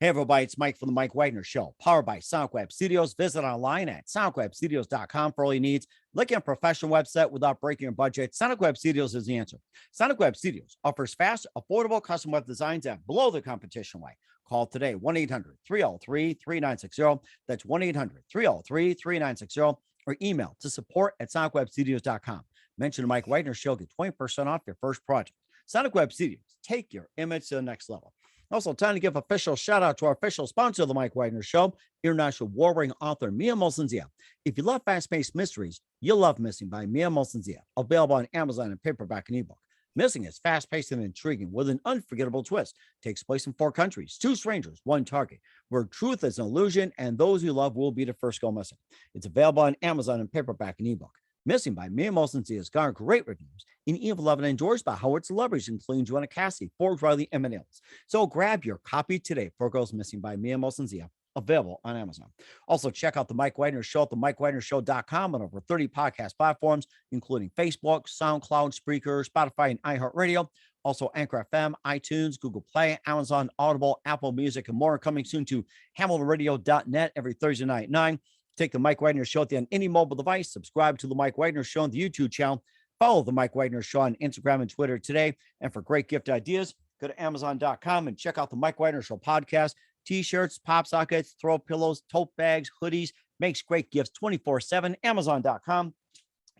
Hey, everybody, it's Mike from the Mike Wagner Show, powered by SoundWeb Studios. Visit online at soundwebstudios.com for all your needs. Look at a professional website without breaking your budget. SoundWeb Studios is the answer. SoundWeb Studios offers fast, affordable custom web designs that blow the competition away. Call today, 1-800-303-3960. That's 1-800-303-3960. Or email to support@soundwebstudios.com. Mention the Mike Wagner Show, get 20% off your first project. SoundWeb Studios, take your image to the next level. Also, time to give official shout out to our official sponsor of the Mike Wagner Show, international war-winning author Mia Molson-Zia. If you love fast-paced mysteries, you'll love Missing by Mia Molson-Zia, available on Amazon in paperback and ebook. Missing is fast-paced and intriguing with an unforgettable twist. Takes place in 4 countries, 2 strangers, 1 target, where truth is an illusion and those you love will be the first go missing. It's available on Amazon in paperback and ebook. Missing by Mia Molson-Zia has garnered great reviews and even loved and endorsed by Howard celebrities, including Joanna Cassidy, Forbes, Riley, and Manils. So grab your copy today for Girls Missing by Mia Molson-Zia, available on Amazon. Also, check out the Mike Wagner Show at themikewagnershow.com on over 30 podcast platforms, including Facebook, SoundCloud, Spreaker, Spotify, and iHeartRadio. Also, Anchor FM, iTunes, Google Play, Amazon, Audible, Apple Music, and more. Coming soon to HamiltonRadio.net every Thursday night at 9. Take the Mike Wagner Show on any mobile device. Subscribe to the Mike Wagner Show on the YouTube channel. Follow the Mike Wagner Show on Instagram and Twitter today. And for great gift ideas, go to Amazon.com and check out the Mike Wagner Show podcast. T-shirts, pop sockets, throw pillows, tote bags, hoodies. Makes great gifts 24/7. Amazon.com.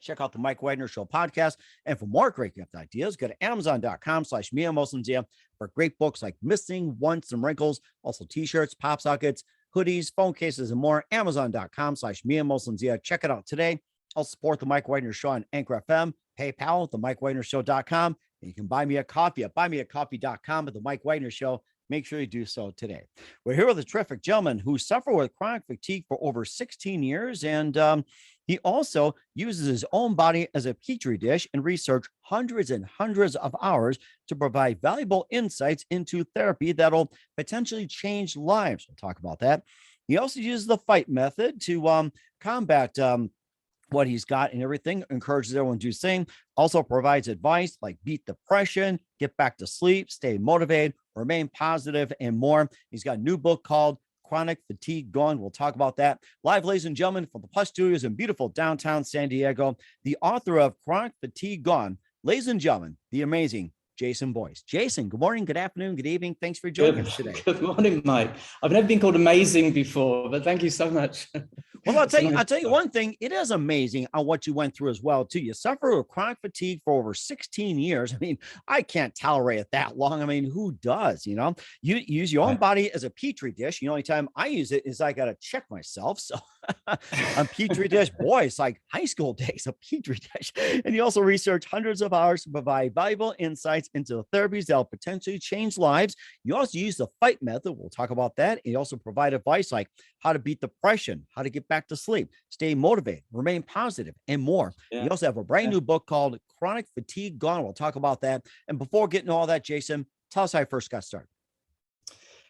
Check out the Mike Wagner Show podcast. And for more great gift ideas, go to Amazon.com/Mia Molson-Zia for great books like Missing, Once, and Wrinkles. Also T-shirts, pop sockets, hoodies, phone cases, and more. Amazon.com/Mia Molson-Zia. Check it out today. I'll support the Mike Wagner Show on Anchor FM, PayPal, themikewagnershow.com. And you can buy me a coffee at buymeacoffee.com at the Mike Wagner Show. Make sure you do so today. We're here with a terrific gentleman who suffered with chronic fatigue for over 16 years. And he also uses his own body as a petri dish and researched hundreds and hundreds of hours to provide valuable insights into therapy that'll potentially change lives. We'll talk about that. He also uses the fight method to combat what he's got and everything, encourages everyone to do the same, also provides advice like beat depression, get back to sleep, stay motivated, remain positive, and more. He's got a new book called Chronic Fatigue Gone. We'll talk about that. Live, ladies and gentlemen, from the Plus Studios in beautiful downtown San Diego, the author of Chronic Fatigue Gone, ladies and gentlemen, the amazing Jason Boyce. Jason, good morning, good afternoon, good evening. Thanks for joining us today. Good morning, Mike. I've never been called amazing before, but thank you so much. Well, I'll tell you one thing. It is amazing on what you went through as well, too. You suffered with chronic fatigue for over 16 years. I mean, I can't tolerate it that long. I mean, who does? You know, you use your own body as a petri dish. The only time I use it is I got to check myself. So a petri dish, boy, it's like high school days, a petri dish. And you also research hundreds of hours to provide valuable insights into the therapies that will potentially change lives. You also use the fight method. We'll talk about that. And you also provide advice like how to beat depression, how to get back to sleep, stay motivated, remain positive, and more. You also have a brand new book called Chronic Fatigue Gone. We'll talk about that. And before getting to all that, Jason, tell us how you first got started.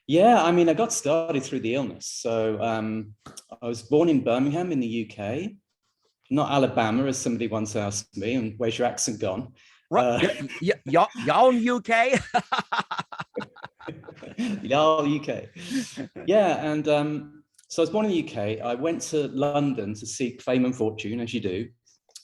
Yeah, I mean, I got started through the illness. So I was born in Birmingham in the UK, not Alabama, as somebody once asked me, and where's your accent gone? Right. Y'all in the UK? Y'all UK. Yeah, and so I was born in the UK. I went to London to seek fame and fortune, as you do,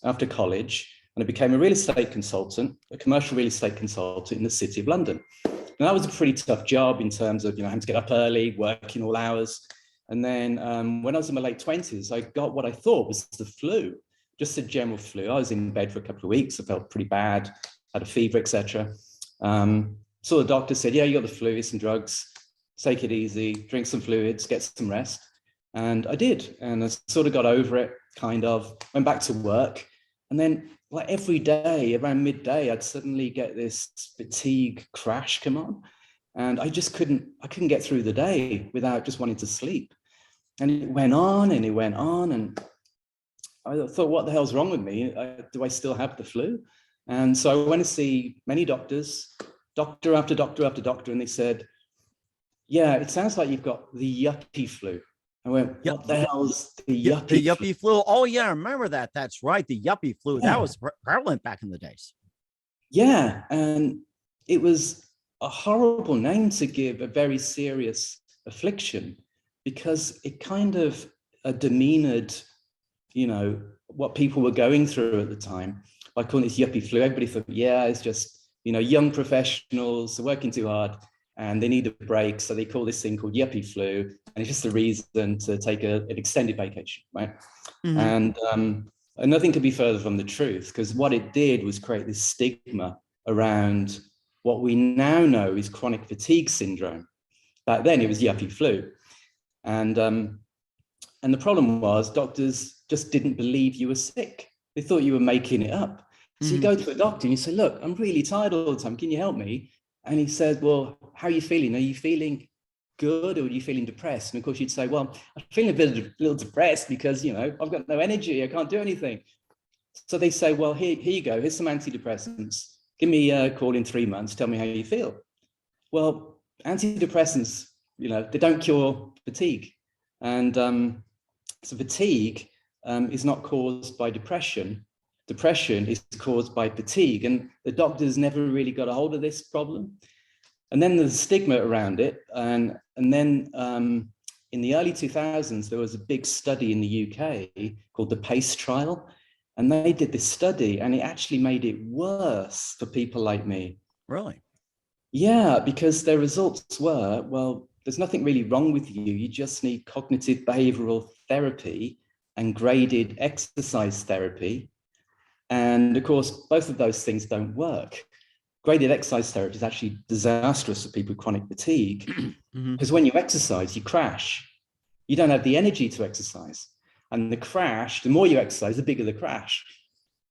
after college, and I became a real estate consultant, a commercial real estate consultant in the City of London. And that was a pretty tough job in terms of, having to get up early, working all hours. And then when I was in my late 20s, I got what I thought was the flu, just a general flu. I was in bed for a couple of weeks. I felt pretty bad, had a fever, etc. So the doctor said, yeah, you got the flu, here's some drugs, take it easy, drink some fluids, get some rest. And I did. And I sort of got over it, kind of, went back to work. And then like every day around midday, I'd suddenly get this fatigue crash come on. And I couldn't get through the day without just wanting to sleep. And it went on and it went on. And I thought, what the hell's wrong with me? Do I still have the flu? And so I went to see many doctors, doctor after doctor after doctor. And they said, yeah, it sounds like you've got the yuppie flu. I went, what the hell's the yuppie flu? Oh, yeah, I remember that. That's right. The yuppie flu. Yeah. That was prevalent back in the days. Yeah. And it was a horrible name to give a very serious affliction, because it kind of demeanored, you know, what people were going through at the time by calling this yuppie flu. Everybody thought, yeah, it's just, you know, young professionals are working too hard and they need a break. So they call this thing called yuppie flu. And it's just a reason to take an extended vacation, right? And nothing could be further from the truth, because what it did was create this stigma around what we now know is chronic fatigue syndrome. Back then it was yuppie flu. And the problem was doctors just didn't believe you were sick. They thought you were making it up. So you go to a doctor and you say, look, I'm really tired all the time. Can you help me? And he says, well, how are you feeling? Are you feeling good, or are you feeling depressed? And of course you'd say, well, I'm feeling a little depressed because, you know, I've got no energy. I can't do anything. So they say, well, here you go. Here's some antidepressants. Give me a call in 3 months. Tell me how you feel. Well, antidepressants, you know, they don't cure fatigue. And so fatigue is not caused by depression. Depression is caused by fatigue. And the doctors never really got a hold of this problem. And then there's stigma around it. And then in the early 2000s, there was a big study in the UK called the PACE trial. And they did this study, and it actually made it worse for people like me. Really? Yeah, because their results were, well, there's nothing really wrong with you. You just need cognitive behavioral therapy and graded exercise therapy. And of course, both of those things don't work. Graded exercise therapy is actually disastrous for people with chronic fatigue, because when you exercise, you crash. You don't have the energy to exercise. And the crash, the more you exercise, the bigger the crash.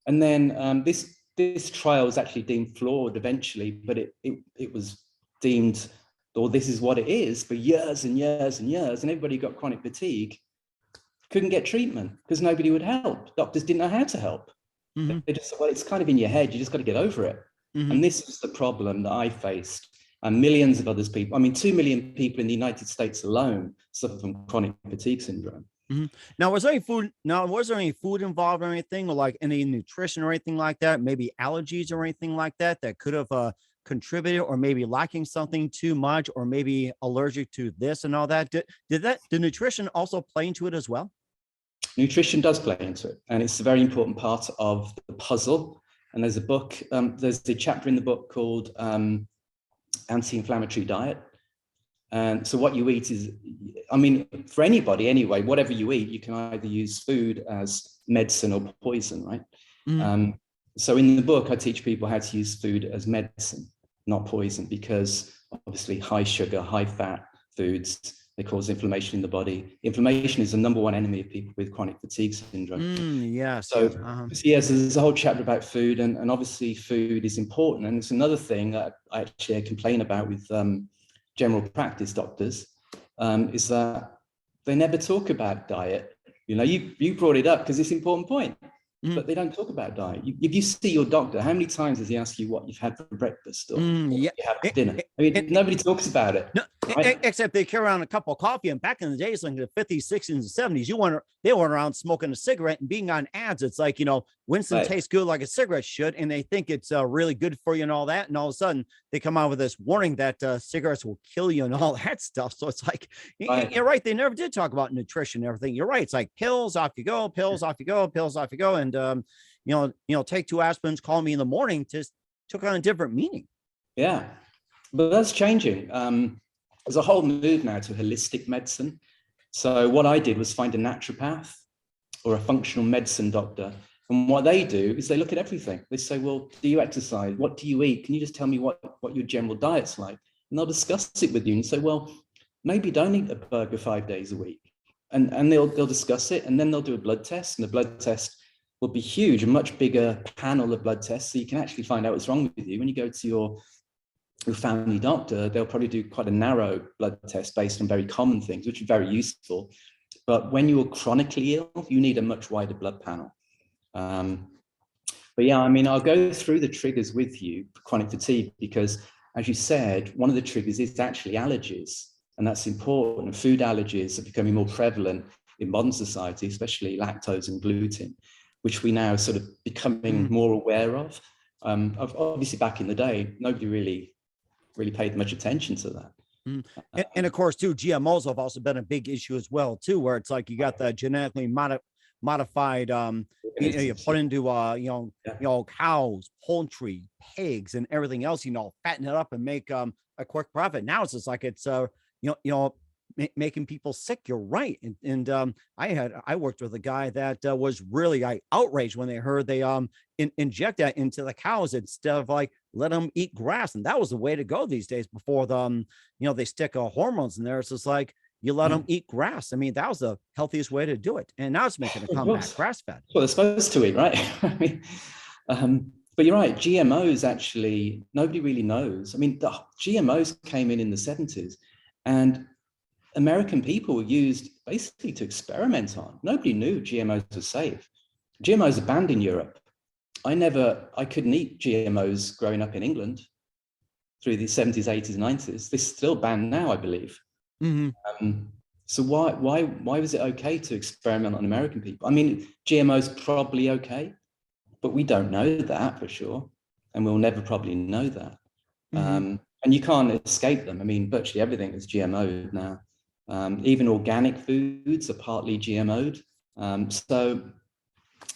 And then this trial was actually deemed flawed eventually, but it was deemed, or this is what it is, for years and years and years. And everybody got chronic fatigue, couldn't get treatment because nobody would help. Doctors didn't know how to help. They just said, well, it's kind of in your head. You just got to get over it. And this was the problem that I faced, and millions of others people. I mean, 2 million people in the United States alone suffer from chronic fatigue syndrome. Now, was there any food? Now, was there any food involved or anything, or like any nutrition or anything like that? Maybe allergies or anything like that that could have contributed, or maybe lacking something too much, or maybe allergic to this and all that. Did nutrition also play into it as well? Nutrition does play into it, and it's a very important part of the puzzle. And there's a book, there's a chapter in the book called Anti-Inflammatory Diet. And so what you eat is, I mean, for anybody anyway, whatever you eat, you can either use food as medicine or poison, right? So in the book, I teach people how to use food as medicine, not poison, because obviously high sugar, high fat foods, they cause inflammation in the body. Inflammation is the #1 enemy of people with chronic fatigue syndrome. Yes. So yes, there's a whole chapter about food, and obviously food is important. And it's another thing that I actually complain about with general practice doctors, is that they never talk about diet. You know, you brought it up because it's an important point, but they don't talk about diet. If you see your doctor, how many times does he ask you what you've had for breakfast or what you have for dinner? I mean, nobody talks about it. No, right? Except they carry around a cup of coffee. And back in the days, like the 50s, 60s, and 70s, they went around smoking a cigarette and being on ads. It's like, you know, Winston tastes good like a cigarette should, and they think it's really good for you and all that. And all of a sudden, they come out with this warning that cigarettes will kill you and all that stuff. So it's like, you're right. They never did talk about nutrition and everything. You're right. It's like pills off you go, pills off you go, pills off you go. And, you know, take 2 aspirins, call me in the morning, just took on a different meaning. Yeah, but that's changing. There's a whole move now to holistic medicine. So what I did was find a naturopath or a functional medicine doctor. And what they do is they look at everything. They say, well, do you exercise? What do you eat? Can you just tell me what your general diet's like? And they'll discuss it with you and say, well, maybe don't eat a burger 5 days a week. And they'll discuss it, and then they'll do a blood test, and the blood test will be huge, a much bigger panel of blood tests. So you can actually find out what's wrong with you. When you go to your family doctor, they'll probably do quite a narrow blood test based on very common things, which are very useful. But when you're chronically ill, you need a much wider blood panel. But yeah, I mean, I'll go through the triggers with you for chronic fatigue, because as you said, one of the triggers is actually allergies, and that's important. Food allergies are becoming more prevalent in modern society, especially lactose and gluten, which we now sort of becoming more aware of. Obviously back in the day, nobody really paid much attention to that. Mm. And of course, too, GMOs have also been a big issue as well, too, where it's like you got the genetically modified, you put into, Yeah. cows, poultry, pigs, and everything else, fatten it up and make a quick profit. Now it's just like it's, making people sick. You're right. And I worked with a guy that was really outraged when they heard they inject that into the cows instead of like let them eat grass. And that was the way to go these days before the they stick hormones in there. It's just like you let them eat grass. I mean, that was the healthiest way to do it. And now it's making a comeback, grass fed. Well, they're supposed to eat, right? I mean, but you're right. GMOs actually, nobody really knows. I mean, the GMOs came in the 70s, and American people were used basically to experiment on. Nobody knew GMOs were safe. GMOs are banned in Europe. I couldn't eat GMOs growing up in England through the 70s, 80s, 90s. They're still banned now, I believe. So why was it okay to experiment on American people? I mean, GMOs probably okay, but we don't know that for sure, and we'll never probably know that. And you can't escape them. I mean, virtually everything is GMO'd now. Even organic foods are partly GMO'd. So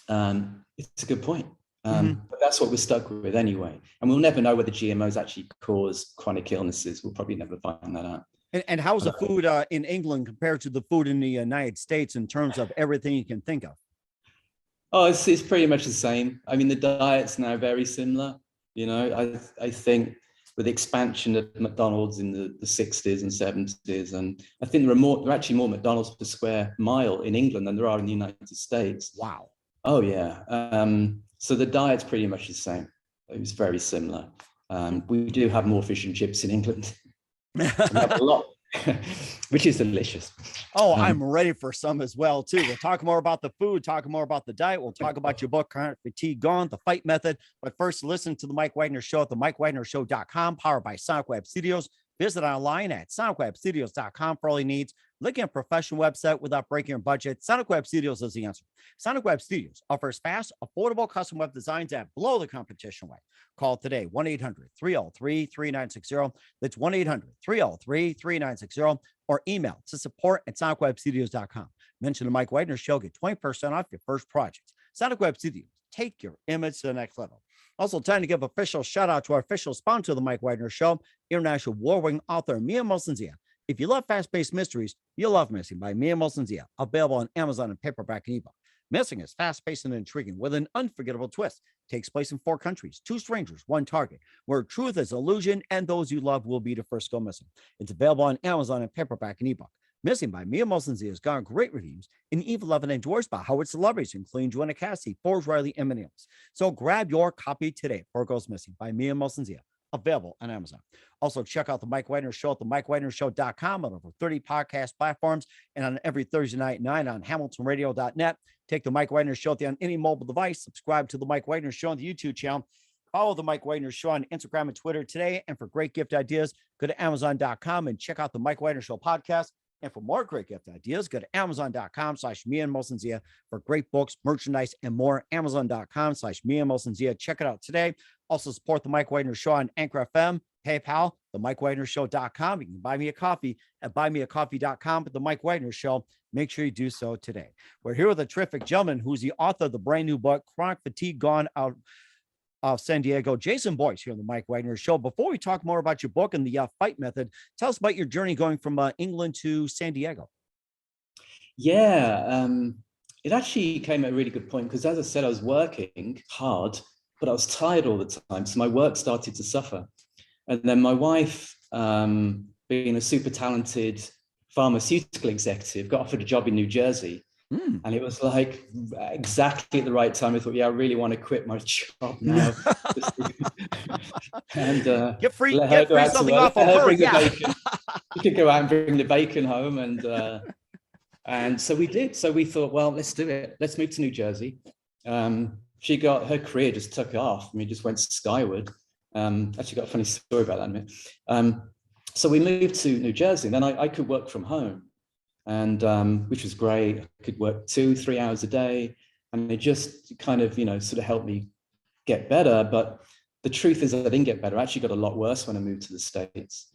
it's a good point. But that's what we're stuck with anyway. And we'll never know whether GMOs actually cause chronic illnesses. We'll probably never find that out. And how's the food in England compared to the food in the United States in terms of everything you can think of? Oh, it's pretty much the same. I mean, the diet's now very similar. I think with the expansion of McDonald's in the 60s and 70s, and I think there are actually more McDonald's per square mile in England than there are in the United States. Wow. Oh yeah. So the diet's pretty much the same. It was very similar. We do have more fish and chips in England. We have a lot, which is delicious. Oh, I'm ready for some as well, too. We'll talk more about the food, talk more about the diet. We'll talk about your book, Chronic Fatigue Gone, The Fight Method. But first, listen to the Mike Wagner Show at the MikeWagnerShow.com, powered by Sonic Web Studios. Visit online at sonicwebstudios.com for all your needs. Looking at a professional website without breaking your budget? Sonic Web Studios is the answer. Sonic Web Studios offers fast, affordable custom web designs that blow the competition away. Call today, 1-800-303-3960. That's 1-800-303-3960. Or email to support@sonicwebstudios.com. Mention the Mike Wagner Show. Get 20% off your first project. Sonic Web Studios. Take your image to the next level. Also, time to give official shout out to our official sponsor of the Mike Wagner Show, international war-winning author Mia Molson-Zia. If you love fast-paced mysteries, you'll love Missing by Mia Molson-Zia, available on Amazon and paperback and ebook. Missing is fast-paced and intriguing with an unforgettable twist. Takes place in 4 countries, 2 strangers, 1 target, where truth is illusion and those you love will be the first to go missing. It's available on Amazon and paperback and ebook. Missing by Mia Molson-Zia has gotten great reviews, and Eve 11 enjoys by Howard celebrities, including Joanna Cassidy, Forbes Riley, and many others. So grab your copy today before it goes missing by Mia Molson-Zia, available on Amazon. Also, check out the Mike Wagner Show at the MikeWagnerShow.com on over 30 podcast platforms and on every Thursday night on HamiltonRadio.net. Take the Mike Wagner Show on any mobile device. Subscribe to the Mike Wagner Show on the YouTube channel. Follow the Mike Wagner Show on Instagram and Twitter today. And for great gift ideas, go to Amazon.com and check out the Mike Wagner Show podcast. And for more great gift ideas, go to Amazon.com/Mia Molson-Zia for great books, merchandise, and more. Amazon.com/Mia Molson-Zia. Check it out today. Also support the Mike Wagner Show on Anchor FM, PayPal, the MikeWagnerShow.com. You can buy me a coffee at buymeacoffee.com. But the Mike Wagner Show, make sure you do so today. We're here with a terrific gentleman who's the author of the brand new book, Chronic Fatigue Gone, out of San Diego, Jason Boyce, here on the Mike Wagner Show. Before we talk more about your book and the fight method, tell us about your journey going from England to San Diego. Yeah, it actually came at a really good point because, as I said, I was working hard, but I was tired all the time. So my work started to suffer. And then my wife, being a super talented pharmaceutical executive, got offered a job in New Jersey. And it was like exactly at the right time. I thought, yeah, I really want to quit my job now. And get free something off of her. Yeah. You could go out and bring the bacon home. And so we did. So we thought, well, let's do it. Let's move to New Jersey. She got, her career just took off. I mean, just went skyward. Actually got a funny story about that in a minute. So we moved to New Jersey, and then I could work from home. And which was great. I could work 2-3 hours a day, and it just kind of, sort of helped me get better. But the truth is that I didn't get better. I actually got a lot worse when I moved to the States.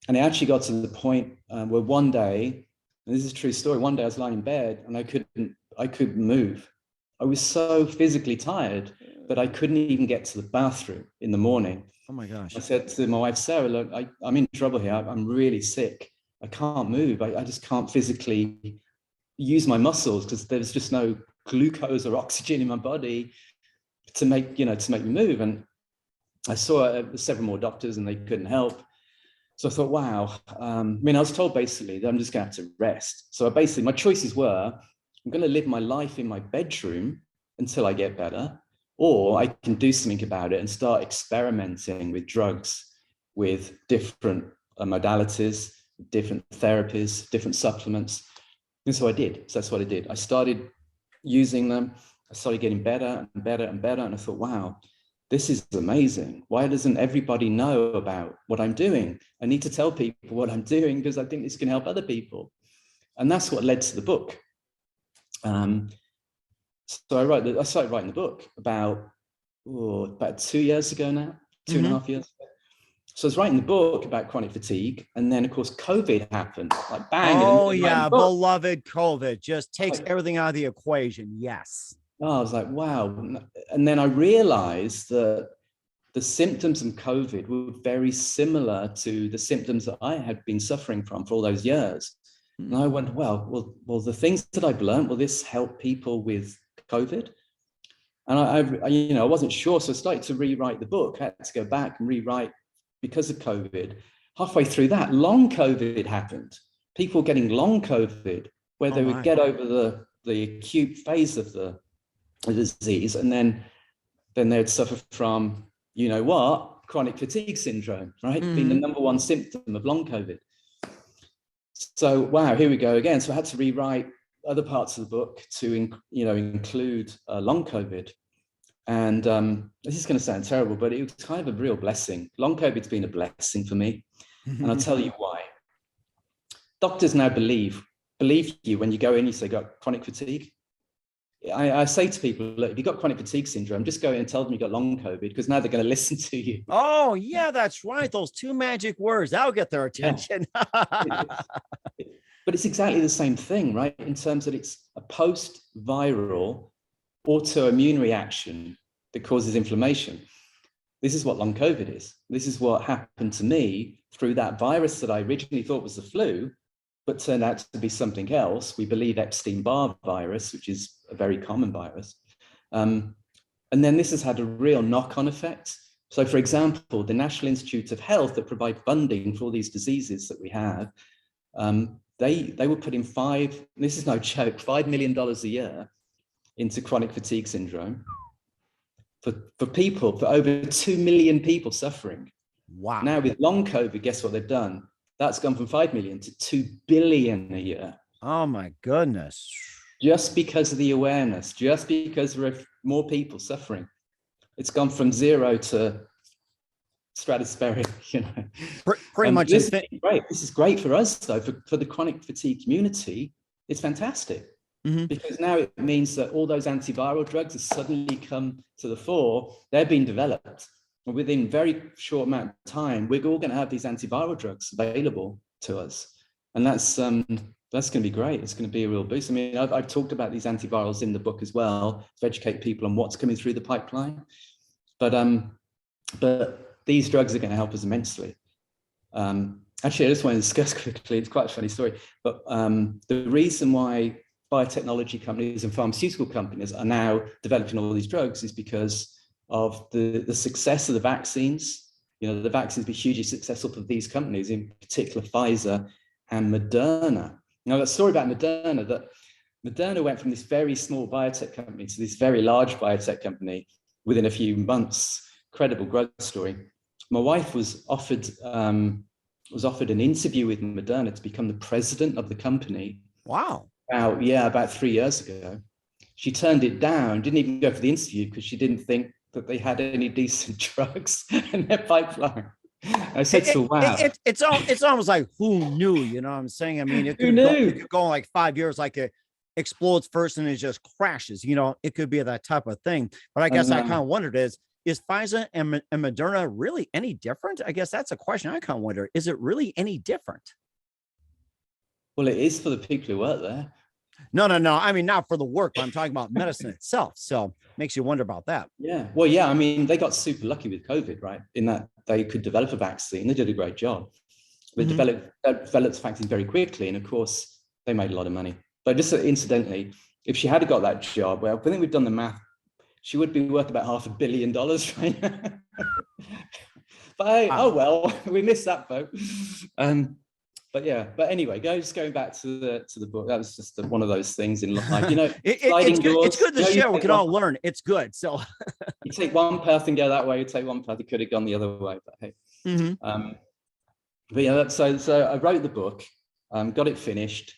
And it actually got to the point where one day, and this is a true story, one day I was lying in bed and I couldn't move. I was so physically tired that I couldn't even get to the bathroom in the morning. Oh my gosh. I said to my wife, Sarah, look, I'm in trouble here. I'm really sick. I can't move. I just can't physically use my muscles because there's just no glucose or oxygen in my body to make me move. And I saw several more doctors and they couldn't help. So I thought, wow. I was told basically that I'm just going to have to rest. So my choices were, I'm going to live my life in my bedroom until I get better, or I can do something about it and start experimenting with drugs, with different modalities, different therapies, different supplements. And so I did. So that's what I did. I started using them. I started getting better and better and better. And I thought, wow, this is amazing. Why doesn't everybody know about what I'm doing? I need to tell people what I'm doing because I think this can help other people. And that's what led to the book. So I started writing the book about 2 years ago now, 2.5 years ago. So I was writing the book about chronic fatigue. And then, of course, COVID happened, like bang. Oh, yeah. Beloved COVID just takes everything out of the equation. Yes. Oh, I was like, wow. And then I realized that the symptoms of COVID were very similar to the symptoms that I had been suffering from for all those years. And I went, well, the things that I've learned, will this help people with COVID? And I wasn't sure. So I started to rewrite the book. I had to go back and rewrite because of COVID. Halfway through that, long COVID happened. People getting long COVID, where they would get over the acute phase of the disease, and then they'd suffer from, chronic fatigue syndrome, right? Being the number one symptom of long COVID. So, wow, here we go again. So I had to rewrite other parts of the book to, include long COVID. And this is going to sound terrible, but it was kind of a real blessing. Long COVID's been a blessing for me. And I'll tell you why. Doctors now believe you when you go in, you say, got chronic fatigue. I say to people, look, if you've got chronic fatigue syndrome, just go in and tell them you've got long COVID, because now they're going to listen to you. Oh, yeah, that's right. Those two magic words, that'll get their attention. Yeah. But it's exactly the same thing, right? In terms that it's a post-viral autoimmune reaction that causes inflammation. This is what long COVID is. This is what happened to me through that virus that I originally thought was the flu, but turned out to be something else. We believe Epstein-Barr virus, which is a very common virus. And then this has had a real knock-on effect. So, for example, the National Institute of Health that provide funding for all these diseases that we have, they were putting this is no joke, $5 million a year into chronic fatigue syndrome for people, for over 2 million people suffering. Wow. Now with long COVID, guess what they've done? That's gone from 5 million to 2 billion a year. Oh my goodness. Just because of the awareness, just because there are more people suffering. It's gone from 0 to stratospheric, Pretty much. This is great. This is great for us, though, for the chronic fatigue community. It's fantastic. Because now it means that all those antiviral drugs have suddenly come to the fore. They're being developed. And within a very short amount of time, we're all going to have these antiviral drugs available to us. And that's going to be great. It's going to be a real boost. I mean, I've talked about these antivirals in the book as well, to educate people on what's coming through the pipeline. But these drugs are going to help us immensely. Actually, I just want to discuss quickly, it's quite a funny story, but the reason why biotechnology companies and pharmaceutical companies are now developing all these drugs is because of the success of the vaccines. The vaccines be hugely successful for these companies, in particular Pfizer and Moderna. Now, that story about Moderna, that Moderna went from this very small biotech company to this very large biotech company within a few months. Incredible growth story. My wife was offered an interview with Moderna to become the president of the company. Wow. About 3 years ago. She turned it down, didn't even go for the interview because she didn't think that they had any decent drugs in their pipeline. I said, so wow. It's almost like, who knew, you know what I'm saying? I mean, it could go like 5 years, like it explodes first and it just crashes, it could be that type of thing. But I guess I kind of wondered is, Is Pfizer and Moderna really any different? I guess that's a question I kind of wonder. Is it really any different? Well, it is for the people who work there. No. I mean, not for the work, but I'm talking about medicine itself. So makes you wonder about that. Yeah. Well, yeah. I mean, they got super lucky with COVID, right? In that they could develop a vaccine. They did a great job. They developed the vaccine very quickly, and of course, they made a lot of money. But just incidentally, if she had got that job, well, I think we've done the math. She would be worth about $500 million, right? But hey, oh well, we missed that boat. But yeah, but anyway, going back to the book. That was just one of those things in life, you know. It's good to share. We can all learn. It's good. So you take one path and go that way. You take one path, it could have gone the other way. But hey, but yeah, so I wrote the book, got it finished,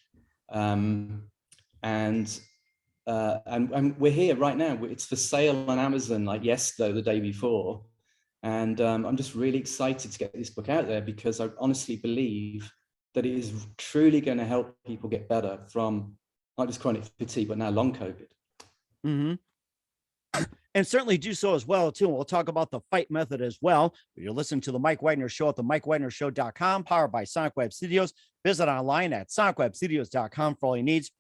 and we're here right now. It's for sale on Amazon, like yesterday, the day before, and I'm just really excited to get this book out there because I honestly believe that it is truly going to help people get better from not just chronic fatigue, but now long COVID. And certainly do so as well, too. And we'll talk about the fight method as well. You're listening to the Mike Wagner Show at the MikeWagnerShow.com, powered by Sonic Web Studios. Visit online at SonicWebStudios.com for all your needs.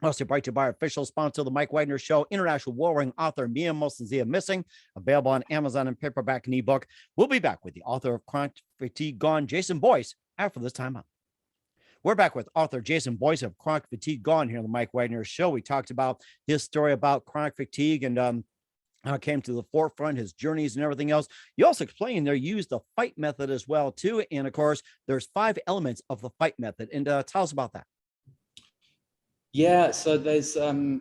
Also brought to you by our official sponsor, the Mike Wagner Show, international war-wearing author Mia Mosensia Missing, available on Amazon and paperback and ebook. We'll be back with the author of Chronic Fatigue Gone, Jason Boyce, after this time out. We're back with author Jason Boyce of Chronic Fatigue Gone here on the Mike Wagner Show. We talked about his story about chronic fatigue and how it came to the forefront, his journeys and everything else. You also explained there used the fight method as well, too. And of course, there's 5 elements of the fight method. And tell us about that. Yeah, so there's well,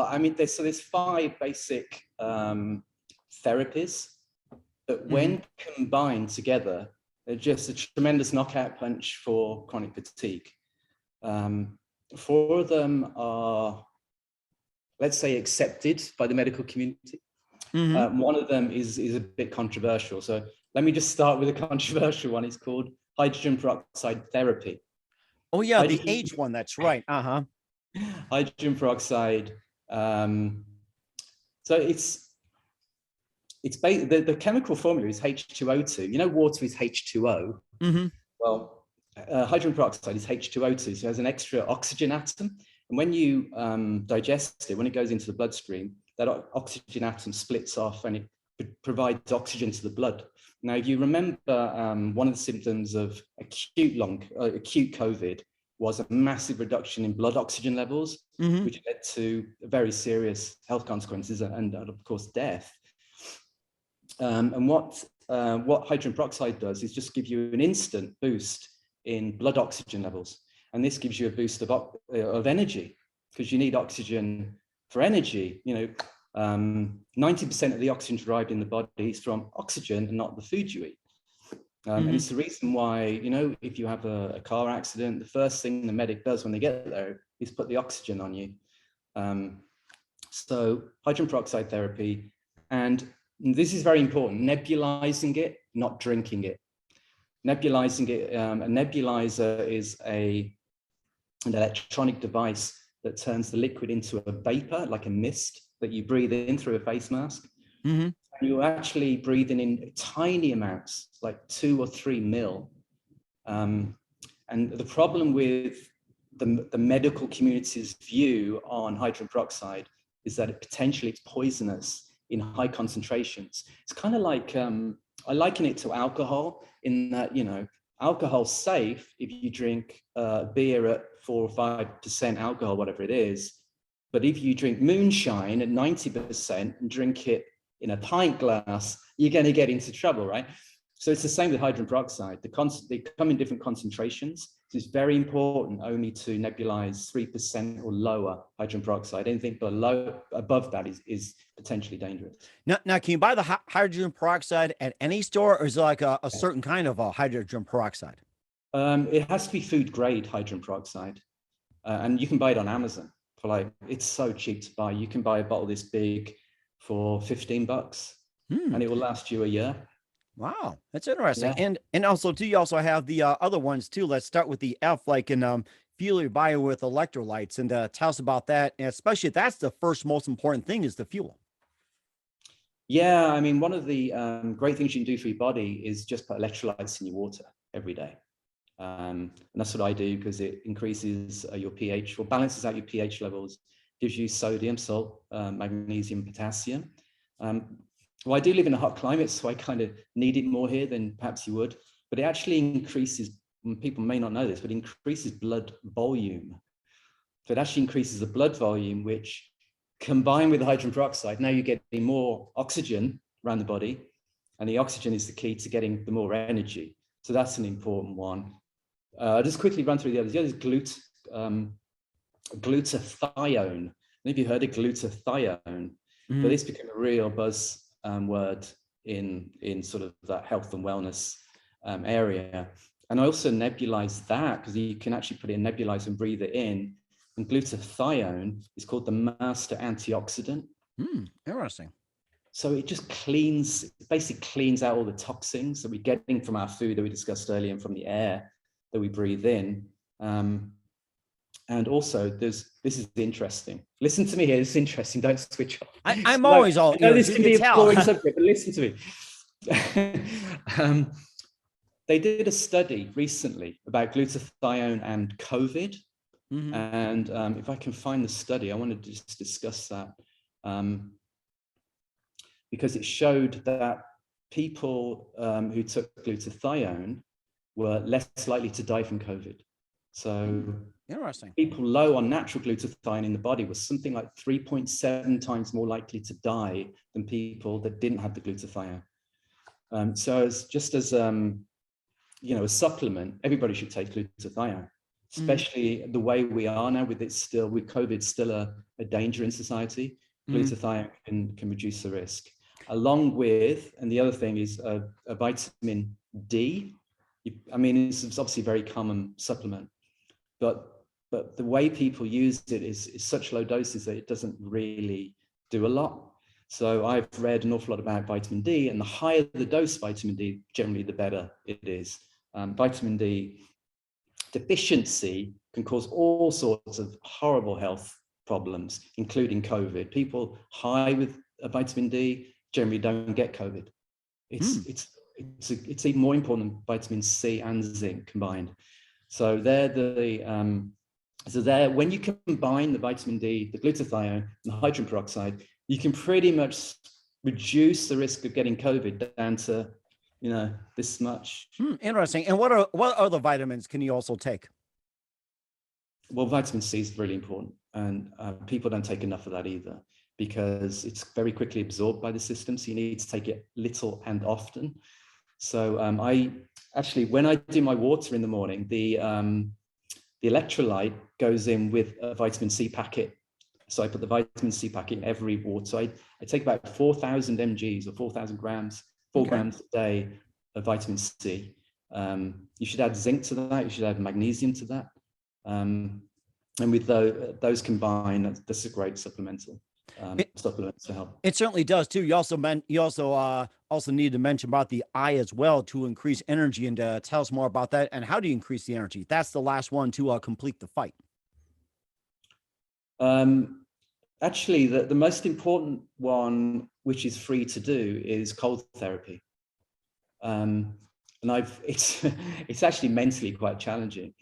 I mean, there's 5 basic therapies that when combined together, they're just a tremendous knockout punch for chronic fatigue. 4 of them are, let's say, accepted by the medical community. One of them is a bit controversial. So let me just start with a controversial one. It's called hydrogen peroxide therapy. Oh, yeah, the H one. That's right. Hydrogen peroxide. So the chemical formula is H2O2. You know, water is H2O. Well, hydrogen peroxide is H2O2, so it has an extra oxygen atom. And when you digest it, when it goes into the bloodstream, that oxygen atom splits off and it provides oxygen to the blood. Now, if you remember, one of the symptoms of acute COVID was a massive reduction in blood oxygen levels, which led to very serious health consequences and of course, death. And what hydrogen peroxide does is just give you an instant boost in blood oxygen levels. And this gives you a boost of energy, because you need oxygen for energy. You know, 90% of the oxygen derived in the body is from oxygen and not the food you eat. And it's the reason why, you know, if you have a car accident, the first thing the medic does when they get there is put the oxygen on you. So hydrogen peroxide therapy, and this is very important, nebulizing it, not drinking it. Nebulizing it, a nebulizer is an electronic device that turns the liquid into a vapor, like a mist that you breathe in through a face mask. And you're actually breathing in tiny amounts, like 2 or 3 mil. And the problem with the medical community's view on hydrogen peroxide is that it's poisonous in high concentrations. It's kind of like, I liken it to alcohol, in that, you know, alcohol's safe if you drink beer at 4 or 5% alcohol, whatever it is. But if you drink moonshine at 90% and drink it in a pint glass, you're going to get into trouble, right? So it's the same with hydrogen peroxide. They come in different concentrations. So it's very important only to nebulize 3% or lower hydrogen peroxide. Anything above that is potentially dangerous. Now, can you buy the hydrogen peroxide at any store, or is it like a certain kind of hydrogen peroxide? It has to be food grade hydrogen peroxide. And you can buy it on Amazon for it's so cheap to buy. You can buy a bottle this big for $15 and it will last you a year. Wow, that's interesting. Yeah. And also too, you also have the other ones too. Let's start with the F, like in fuel your body with electrolytes, and tell us about that. And especially that's the first most important thing, is the fuel. Yeah, I mean, one of the great things you can do for your body is just put electrolytes in your water every day. And that's what I do, because it increases your pH, or balances out your pH levels, gives you sodium, salt, magnesium, potassium. Well, I do live in a hot climate, so I kind of need it more here than perhaps you would, but it actually increases, people may not know this, but it increases blood volume. So it actually increases the blood volume, which combined with the hydrogen peroxide, now you're getting more oxygen around the body, and the oxygen is the key to getting the more energy. So that's an important one. I'll just quickly run through the others. The other is glutathione. Maybe you heard of glutathione, but this became a real buzz word in sort of that health and wellness area. And I also nebulized that, because you can actually put it in nebulizer and breathe it in. And glutathione is called the master antioxidant. Interesting. So it just basically cleans out all the toxins that we're getting from our food that we discussed earlier, and from the air that we breathe in. And also this is interesting. Listen to me here, this is interesting, don't switch off. I'm always all ears. This can be a boring subject, but listen to me. They did a study recently about glutathione and COVID. And if I can find the study, I want to just discuss that. Because it showed that people who took glutathione were less likely to die from COVID. So interesting. People low on natural glutathione in the body was something like 3.7 times more likely to die than people that didn't have the glutathione. So as a supplement, everybody should take glutathione, especially the way we are now, with COVID still a danger in society. Glutathione can reduce the risk. Along with, and the other thing is a vitamin D. I mean, it's obviously a very common supplement, but the way people use it is such low doses that it doesn't really do a lot. So I've read an awful lot about vitamin D, and the higher the dose of vitamin D, generally the better it is. Vitamin D deficiency can cause all sorts of horrible health problems, including COVID. People high with vitamin D generally don't get COVID. It's even more important than vitamin C and zinc combined. So when you combine the vitamin D, the glutathione, and the hydrogen peroxide, you can pretty much reduce the risk of getting COVID down to, this much. Interesting. And what other vitamins can you also take? Well, vitamin C is really important, and people don't take enough of that either, because it's very quickly absorbed by the system. So you need to take it little and often. So when I do my water in the morning, the electrolyte goes in with a vitamin C packet. So I put the vitamin C packet in every water. So I take about 4,000 mgs, or 4,000 grams, 4 grams a day of vitamin C. You should add zinc to that. You should add magnesium to that. And with those combined, that's a great supplemental supplement to help. It certainly does too. You also need to mention about the eye as well, to increase energy, and tell us more about that. And how do you increase the energy? That's the last one to complete the fight. Actually, the most important one, which is free to do, is cold therapy. And it's actually mentally quite challenging,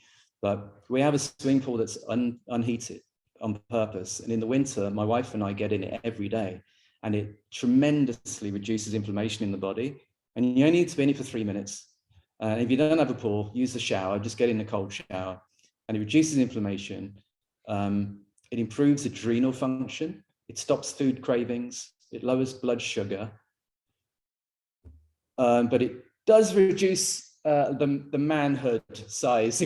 but we have a swimming pool that's unheated on purpose. And in the winter, my wife and I get in it every day, and it tremendously reduces inflammation in the body. And you only need to be in it for 3 minutes. If you don't have a pool, use the shower, just get in the cold shower, and it reduces inflammation. It improves adrenal function. It stops food cravings. It lowers blood sugar. But it does reduce the manhood size.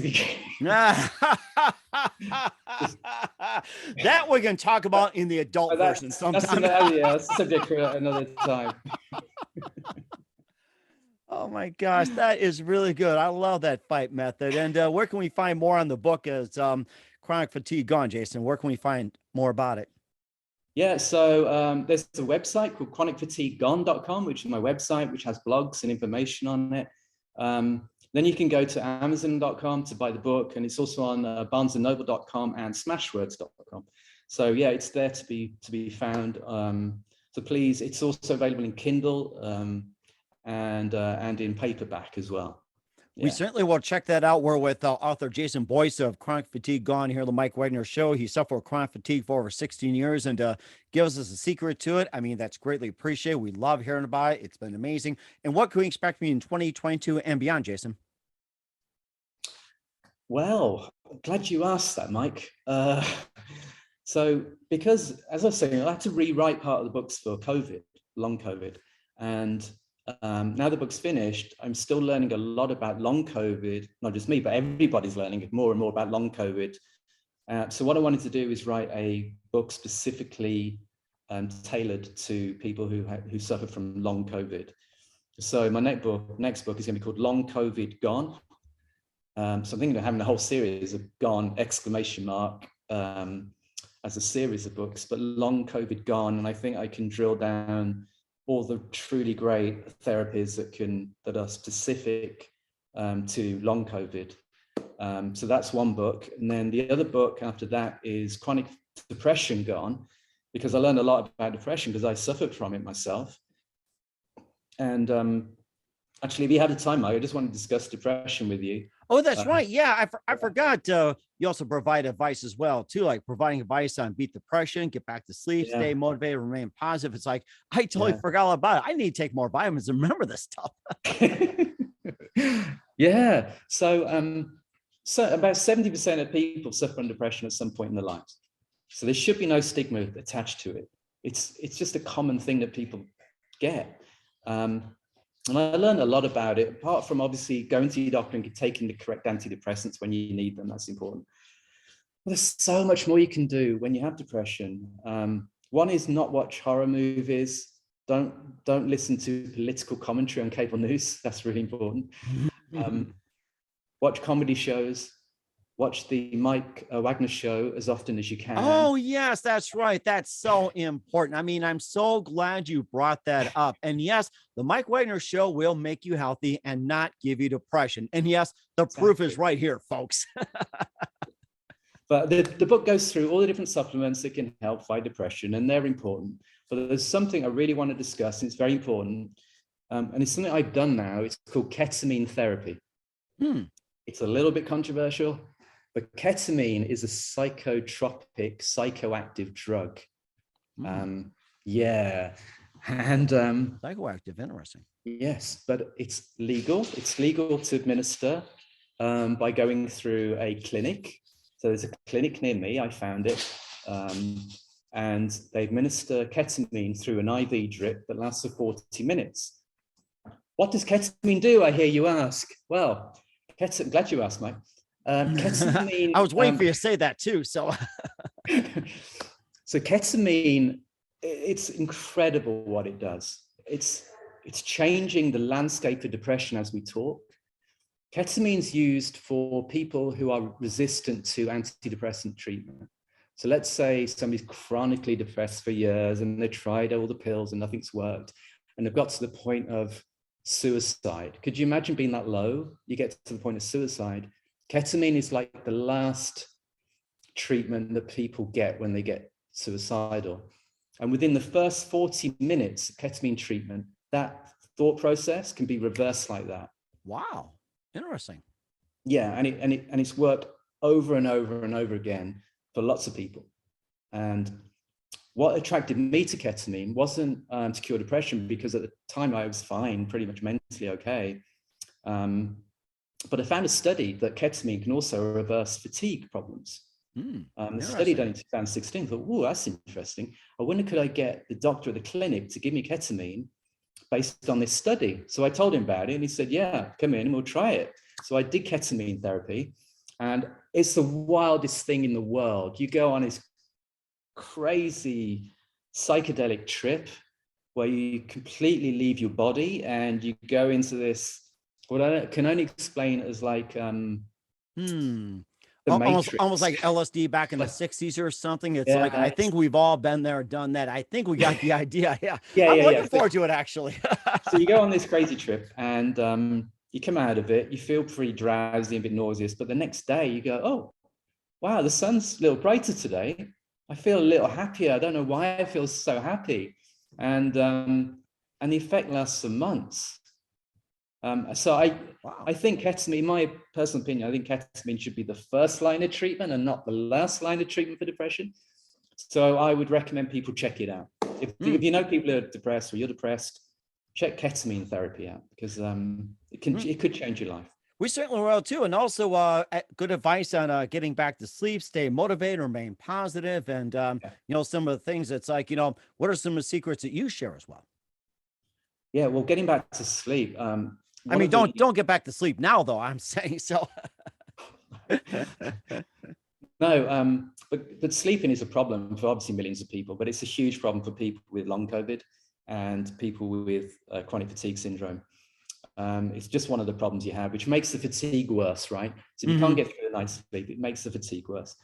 That we can talk about in the adult version sometime. That's a subject for another time. Oh my gosh, that is really good. I love that fight method. And where can we find more on the book as Chronic Fatigue Gone, Jason? Where can we find more about it? Yeah, so there's a website called chronicfatiguegone.com, which is my website, which has blogs and information on it. Then you can go to amazon.com to buy the book, and it's also on barnesandnoble.com and smashwords.com. So yeah, it's there to be found. So please, it's also available in Kindle and in paperback as well. We certainly will check that out. We're with author Jason Boyce of Chronic Fatigue Gone here on the Mike Wagner Show. He suffered with chronic fatigue for over 16 years and gives us a secret to it. I mean, that's greatly appreciated. We love hearing about it. It's been amazing. And what can we expect from you in 2022 and beyond, Jason? Well, glad you asked that, Mike. So because, as I was saying, I had to rewrite part of the books for COVID, long COVID. And now the book's finished, I'm still learning a lot about long COVID, not just me, but everybody's learning more and more about long COVID. So what I wanted to do is write a book specifically tailored to people who suffer from long COVID. So my next book is going to be called Long COVID Gone. So I'm thinking of having a whole series of Gone ! As a series of books, but Long COVID Gone. And I think I can drill down all the truly great therapies that are specific to long COVID. So that's one book. And then the other book after that is Chronic Depression Gone, because I learned a lot about depression because I suffered from it myself. And actually, if you have the time, Mike, I just want to discuss depression with you. Oh, that's right. Yeah, I forgot. You also provide advice as well, too, like providing advice on beat depression, get back to sleep, stay motivated, remain positive. It's like, I totally forgot all about it. I need to take more vitamins and remember this stuff. Yeah. So about 70% of people suffer from depression at some point in their lives. So there should be no stigma attached to it. It's just a common thing that people get. And I learned a lot about it, apart from obviously going to your doctor and taking the correct antidepressants when you need them. That's important. But there's so much more you can do when you have depression. One is not watch horror movies. Don't listen to political commentary on cable news. That's really important. Watch comedy shows. Watch the Mike Wagner Show as often as you can. Oh, yes, that's right. That's so important. I mean, I'm so glad you brought that up. And yes, the Mike Wagner Show will make you healthy and not give you depression. And yes, the proof is right here, folks. But the book goes through all the different supplements that can help fight depression, and they're important. But there's something I really want to discuss, and it's very important. And it's something I've done now. It's called ketamine therapy. It's a little bit controversial. But ketamine is a psychotropic, psychoactive drug. Yeah. And psychoactive, interesting. Yes, but it's legal. It's legal to administer by going through a clinic. So there's a clinic near me, I found it. And they administer ketamine through an IV drip that lasts for 40 minutes. What does ketamine do, I hear you ask? Well, glad you asked, Mike. Ketamine, I was waiting for you to say that too. So ketamine, it's incredible what it does. It's changing the landscape of depression as we talk. Ketamine's used for people who are resistant to antidepressant treatment. So let's say somebody's chronically depressed for years and they tried all the pills and nothing's worked, and they've got to the point of suicide. Could you imagine being that low? You get to the point of suicide. Ketamine is like the last treatment that people get when they get suicidal. And within the first 40 minutes of ketamine treatment, that thought process can be reversed like that. Wow. Interesting. Yeah. And it's worked over and over and over again for lots of people. And what attracted me to ketamine wasn't to cure depression, because at the time I was fine, pretty much mentally okay. But I found a study that ketamine can also reverse fatigue problems. The study done in 2016, I thought, oh, that's interesting. I wonder, could I get the doctor at the clinic to give me ketamine based on this study? So I told him about it and he said, yeah, come in and we'll try it. So I did ketamine therapy, and it's the wildest thing in the world. You go on this crazy psychedelic trip where you completely leave your body and you go into this, what I can only explain as like almost like LSD back in the 60s or something. It's like, I think we've all been there, done that. I think we got the idea. I'm looking forward to it, actually. So you go on this crazy trip and you come out of it, you feel pretty drowsy, a bit nauseous, but the next day you go, oh, wow, the sun's a little brighter today. I feel a little happier. I don't know why I feel so happy. and the effect lasts for months. So I think ketamine, in my personal opinion, I think ketamine should be the first line of treatment and not the last line of treatment for depression. So I would recommend people check it out. If you know people who are depressed or you're depressed, check ketamine therapy out, because it could change your life. We certainly will too. And also good advice on getting back to sleep, stay motivated, remain positive. And, some of the things it's like, what are some of the secrets that you share as well? Yeah, well, getting back to sleep. I mean, don't get back to sleep now, though. I'm saying so. No, but sleeping is a problem for obviously millions of people, but it's a huge problem for people with long COVID and people with chronic fatigue syndrome. It's just one of the problems you have, which makes the fatigue worse, right? So if you can't get through the night's sleep, it makes the fatigue worse.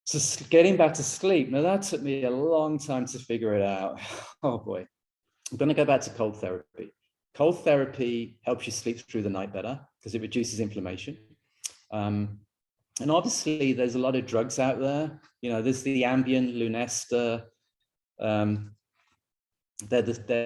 So getting back to sleep, now that took me a long time to figure it out. Oh boy. I'm going to go back to cold therapy. Cold therapy helps you sleep through the night better because it reduces inflammation. And obviously there's a lot of drugs out there. There's the Ambien, Lunesta. They're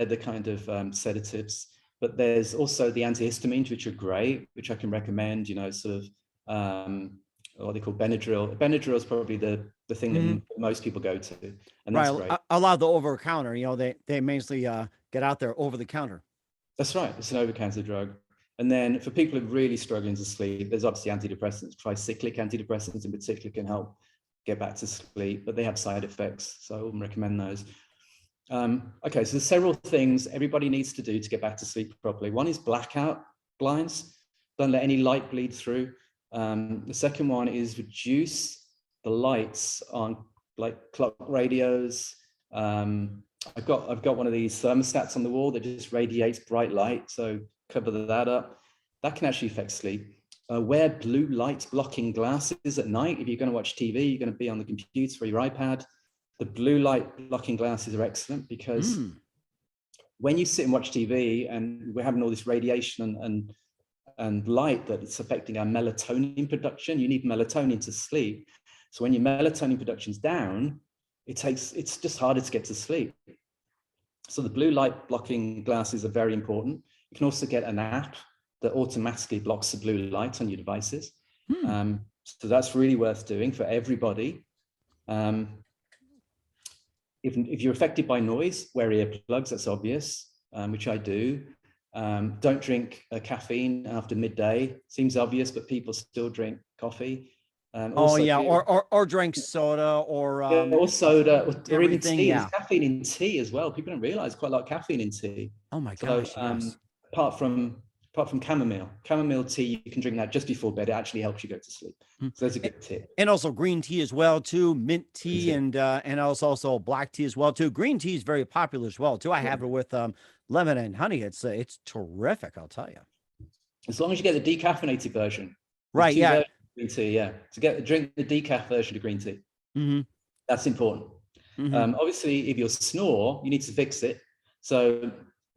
the kind of sedatives. But there's also the antihistamines, which are great, which I can recommend, sort of what they call Benadryl. Benadryl is probably the thing that most people go to. And that's great. A lot of the over the counter, they mainly get out there over the counter. That's right. It's an over-the-counter drug. And then for people who are really struggling to sleep, there's obviously antidepressants. Tricyclic antidepressants in particular can help get back to sleep, but they have side effects. So I wouldn't recommend those. Okay, so there's several things everybody needs to do to get back to sleep properly. One is blackout blinds. Don't let any light bleed through. The second one is reduce the lights on like clock radios. I've got one of these thermostats on the wall that just radiates bright light. So cover that up. That can actually affect sleep. Wear blue light blocking glasses at night. If you're going to watch TV, you're going to be on the computer or your iPad. The blue light blocking glasses are excellent because when you sit and watch TV and we're having all this radiation and light that it's affecting our melatonin production, you need melatonin to sleep. So when your melatonin production's down, it's just harder to get to sleep. So the blue light blocking glasses are very important. You can also get an app that automatically blocks the blue light on your devices. So that's really worth doing for everybody. If you're affected by noise, wear earplugs, that's obvious, which I do. Don't drink caffeine after midday. Seems obvious, but people still drink coffee. Or drink soda or soda or even tea. Yeah. There's caffeine in tea as well. People don't realize quite a lot of caffeine in tea. Oh my gosh, yes. Apart from chamomile tea, you can drink that just before bed. It actually helps you go to sleep. So that's a good tip. And also green tea as well too, mint tea and also black tea as well too. Green tea is very popular as well too. I have it with lemon and honey. It's terrific, I'll tell you. As long as you get the decaffeinated version. Right, yeah. Green tea, yeah. Drink the decaf version of green tea. That's important. Obviously, if you snore, you need to fix it. So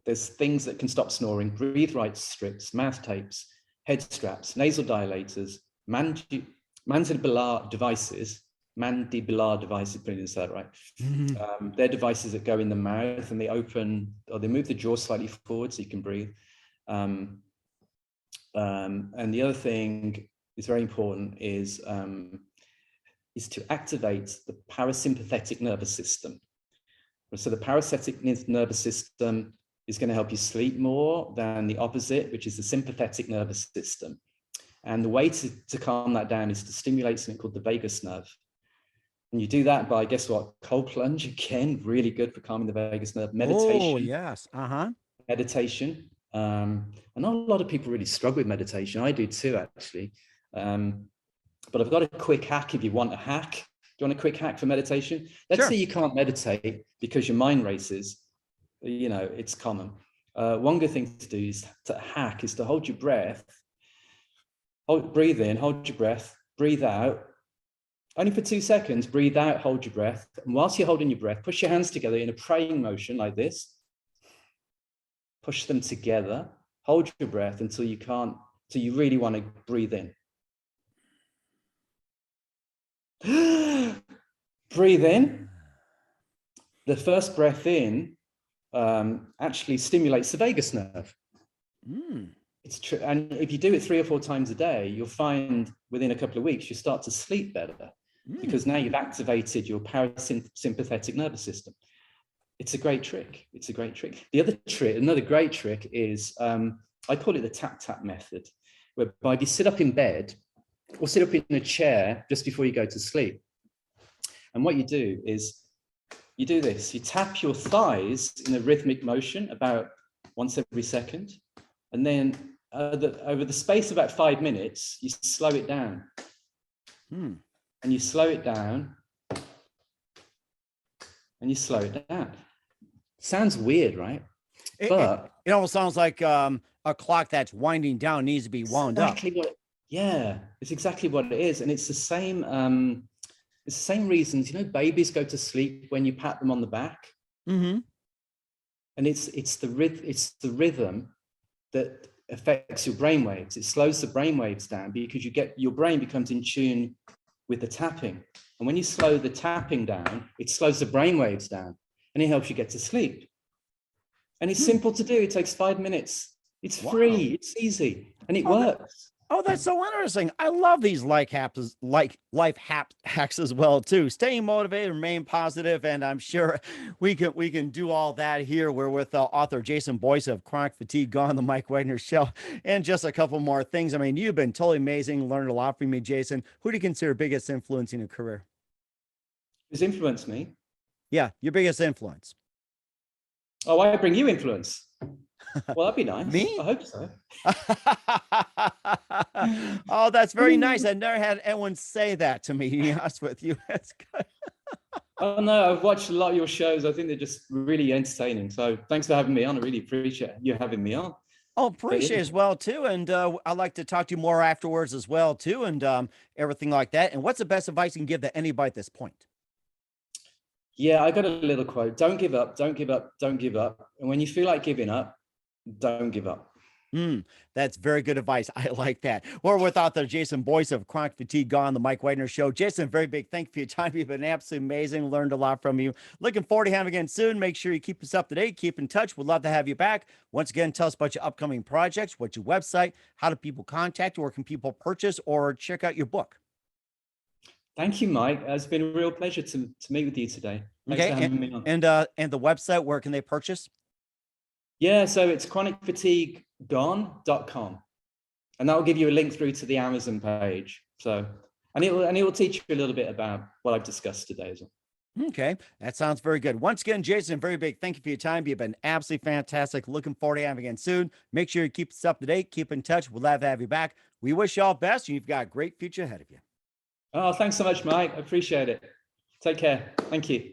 there's things that can stop snoring: breathe right strips, mouth tapes, head straps, nasal dilators, mandibular devices, putting that right. They're devices that go in the mouth and they open or they move the jaw slightly forward so you can breathe. And the other thing is very important is to activate the parasympathetic nervous system. So the parasympathetic nervous system is going to help you sleep more than the opposite, which is the sympathetic nervous system. And the way to calm that down is to stimulate something called the vagus nerve. And you do that by, guess what? Cold plunge, again, really good for calming the vagus nerve. Meditation. Oh, yes. Meditation. I know a lot of people really struggle with meditation. I do too, actually. But I've got a quick hack if you want a hack. Do you want a quick hack for meditation? Let's say you can't meditate because your mind races. It's common. One good thing to do is to hold your breath. Breathe in, hold your breath, breathe out. Only for 2 seconds, breathe out, hold your breath. And whilst you're holding your breath, push your hands together in a praying motion like this. Push them together, hold your breath until you really want to breathe in. Breathe in. the first breath in actually stimulates the vagus nerve. It's true. And if you do it 3 or 4 times a day, you'll find within a couple of weeks, you start to sleep better because now you've activated your parasympathetic nervous system. It's a great trick. It's a great trick. The other trick, another great trick is, I call it the tap method, whereby if you sit up in bed or sit up in a chair just before you go to sleep. And what you do is you do this, you tap your thighs in a rhythmic motion about once every second. And then over the space of about 5 minutes, you slow it down. And you slow it down. And you slow it down. Sounds weird, right? But it almost sounds like a clock that's winding down needs to be wound up. Yeah, it's exactly what it is. And it's the same reasons, you know, babies go to sleep when you pat them on the back. And it's the rhythm that affects your brain waves. It slows the brain waves down because your brain becomes in tune with the tapping. And when you slow the tapping down, it slows the brain waves down and it helps you get to sleep. And it's simple to do. It takes 5 minutes. It's free. It's easy. And it works. Oh, that's so interesting. I love these life hacks as well too. Staying motivated, remain positive, and I'm sure we can do all that here. We're with author Jason Boyce of Chronic Fatigue Gone, the Mike Wagner Show, and just a couple more things. I mean, you've been totally amazing. Learned a lot from me, Jason. Who do you consider biggest influence in your career? Who's influenced me? Yeah, your biggest influence. Oh, I bring you influence. Well, that'd be nice. Me? I hope so. Oh, that's very nice. I've never had anyone say that to me, to be honest with you. That's good. Oh, no, I've watched a lot of your shows. I think they're just really entertaining. So thanks for having me on. I really appreciate you having me on. Oh, appreciate it as well, too. And I'd like to talk to you more afterwards as well, too, and everything like that. And what's the best advice you can give to anybody at this point? Yeah, I got a little quote. Don't give up, don't give up, don't give up. And when you feel like giving up, don't give up. That's very good advice. I like that. We're with author Jason Boyce of Chronic Fatigue Gone, the Mike Wagner Show. Jason, very big thank you for your time. You've been absolutely amazing. Learned a lot from you. Looking forward to having you again soon. Make sure you keep us up to date. Keep in touch. We'd love to have you back. Once again, tell us about your upcoming projects. What's your website? How do people contact you? Where can people purchase or check out your book? Thank you, Mike. It's been a real pleasure to meet with you today. Thanks for having me on. And the website, where can they purchase? Yeah, so it's chronicfatiguegone.com, and that will give you a link through to the Amazon page. So, and it will teach you a little bit about what I've discussed today as well. Okay, that sounds very good. Once again, Jason, very big thank you for your time. You've been absolutely fantastic. Looking forward to having you again soon. Make sure you keep us up to date. Keep in touch. We'll love to have you back. We wish you all best, and you've got a great future ahead of you. Oh, thanks so much, Mike. I appreciate it. Take care. Thank you.